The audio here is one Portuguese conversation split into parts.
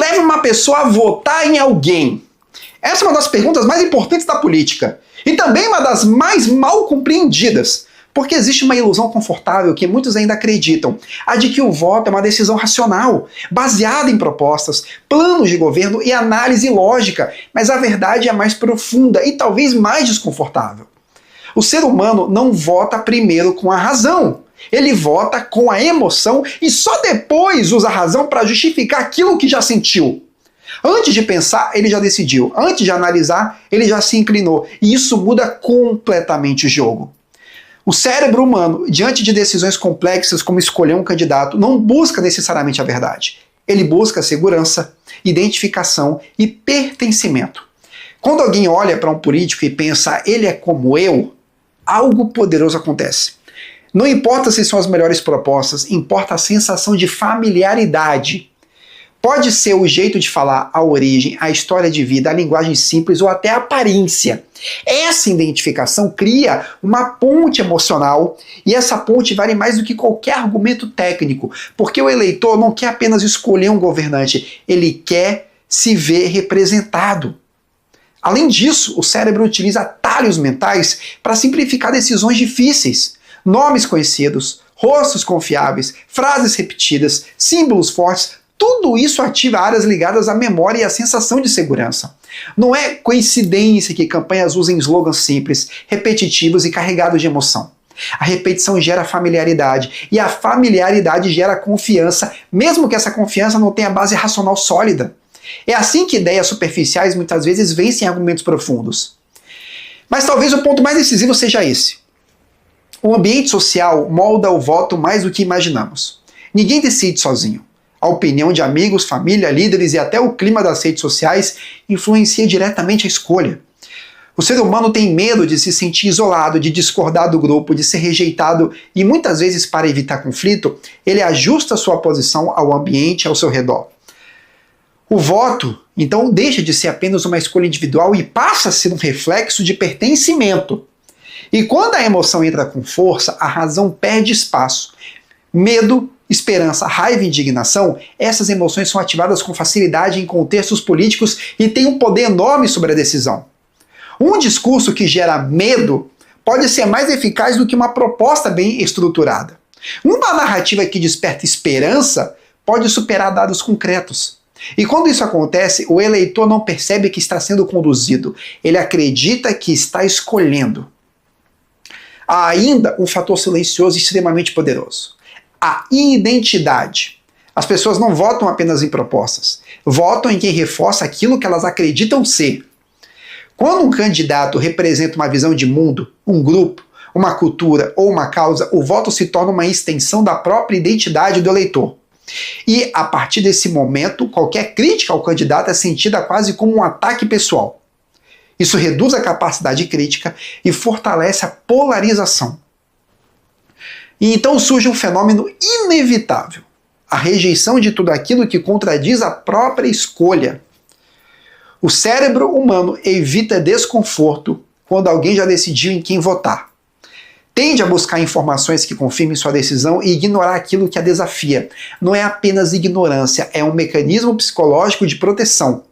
leva uma pessoa a votar em alguém? Essa é uma das perguntas mais importantes da política e também uma das mais mal compreendidas, porque existe uma ilusão confortável que muitos ainda acreditam, a de que o voto é uma decisão racional, baseada em propostas, planos de governo e análise lógica, mas a verdade é mais profunda e talvez mais desconfortável. O ser humano não vota primeiro com a razão. Ele vota com a emoção e só depois usa a razão para justificar aquilo que já sentiu. Antes de pensar, ele já decidiu. Antes de analisar, ele já se inclinou. E isso muda completamente o jogo. O cérebro humano, diante de decisões complexas como escolher um candidato, não busca necessariamente a verdade. Ele busca segurança, identificação e pertencimento. Quando alguém olha para um político e pensa, ele é como eu, algo poderoso acontece. Não importa se são as melhores propostas, importa a sensação de familiaridade. Pode ser o jeito de falar, a origem, a história de vida, a linguagem simples ou até a aparência. Essa identificação cria uma ponte emocional e essa ponte vale mais do que qualquer argumento técnico, porque o eleitor não quer apenas escolher um governante, ele quer se ver representado. Além disso, o cérebro utiliza atalhos mentais para simplificar decisões difíceis. Nomes conhecidos, rostos confiáveis, frases repetidas, símbolos fortes, tudo isso ativa áreas ligadas à memória e à sensação de segurança. Não é coincidência que campanhas usem slogans simples, repetitivos e carregados de emoção. A repetição gera familiaridade e a familiaridade gera confiança, mesmo que essa confiança não tenha base racional sólida. É assim que ideias superficiais muitas vezes vencem argumentos profundos. Mas talvez o ponto mais decisivo seja esse. O ambiente social molda o voto mais do que imaginamos. Ninguém decide sozinho. A opinião de amigos, família, líderes e até o clima das redes sociais influencia diretamente a escolha. O ser humano tem medo de se sentir isolado, de discordar do grupo, de ser rejeitado e muitas vezes, para evitar conflito, ele ajusta sua posição ao ambiente ao seu redor. O voto, então, deixa de ser apenas uma escolha individual e passa a ser um reflexo de pertencimento. E quando a emoção entra com força, a razão perde espaço. Medo, esperança, raiva e indignação, essas emoções são ativadas com facilidade em contextos políticos e têm um poder enorme sobre a decisão. Um discurso que gera medo pode ser mais eficaz do que uma proposta bem estruturada. Uma narrativa que desperta esperança pode superar dados concretos. E quando isso acontece, o eleitor não percebe que está sendo conduzido, ele acredita que está escolhendo. Há ainda um fator silencioso e extremamente poderoso. A identidade. As pessoas não votam apenas em propostas, votam em quem reforça aquilo que elas acreditam ser. Quando um candidato representa uma visão de mundo, um grupo, uma cultura ou uma causa, o voto se torna uma extensão da própria identidade do eleitor. E, a partir desse momento, qualquer crítica ao candidato é sentida quase como um ataque pessoal. Isso reduz a capacidade crítica e fortalece a polarização. E então surge um fenômeno inevitável: a rejeição de tudo aquilo que contradiz a própria escolha. O cérebro humano evita desconforto quando alguém já decidiu em quem votar. Tende a buscar informações que confirmem sua decisão e ignorar aquilo que a desafia. Não é apenas ignorância, é um mecanismo psicológico de proteção.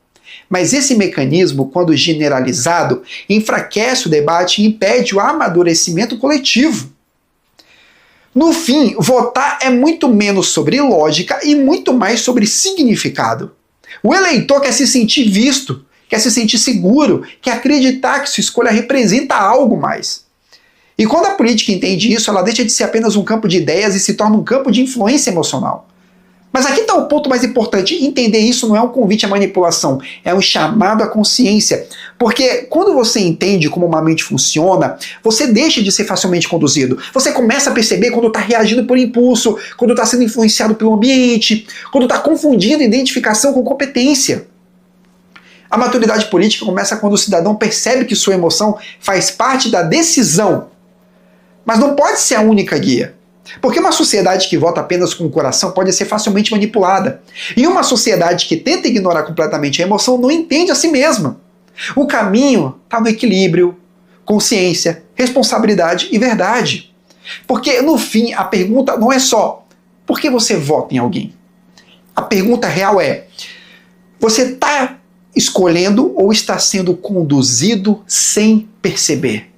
Mas esse mecanismo, quando generalizado, enfraquece o debate e impede o amadurecimento coletivo. No fim, votar é muito menos sobre lógica e muito mais sobre significado. O eleitor quer se sentir visto, quer se sentir seguro, quer acreditar que sua escolha representa algo mais. E quando a política entende isso, ela deixa de ser apenas um campo de ideias e se torna um campo de influência emocional. Mas aqui está o ponto mais importante: entender isso não é um convite à manipulação, é um chamado à consciência. Porque quando você entende como uma mente funciona, você deixa de ser facilmente conduzido. Você começa a perceber quando está reagindo por impulso, quando está sendo influenciado pelo ambiente, quando está confundindo identificação com competência. A maturidade política começa quando o cidadão percebe que sua emoção faz parte da decisão, mas não pode ser a única guia. Porque uma sociedade que vota apenas com o coração pode ser facilmente manipulada. E uma sociedade que tenta ignorar completamente a emoção não entende a si mesma. O caminho está no equilíbrio, consciência, responsabilidade e verdade. Porque, no fim, a pergunta não é só por que você vota em alguém. A pergunta real é: Você está escolhendo ou está sendo conduzido sem perceber?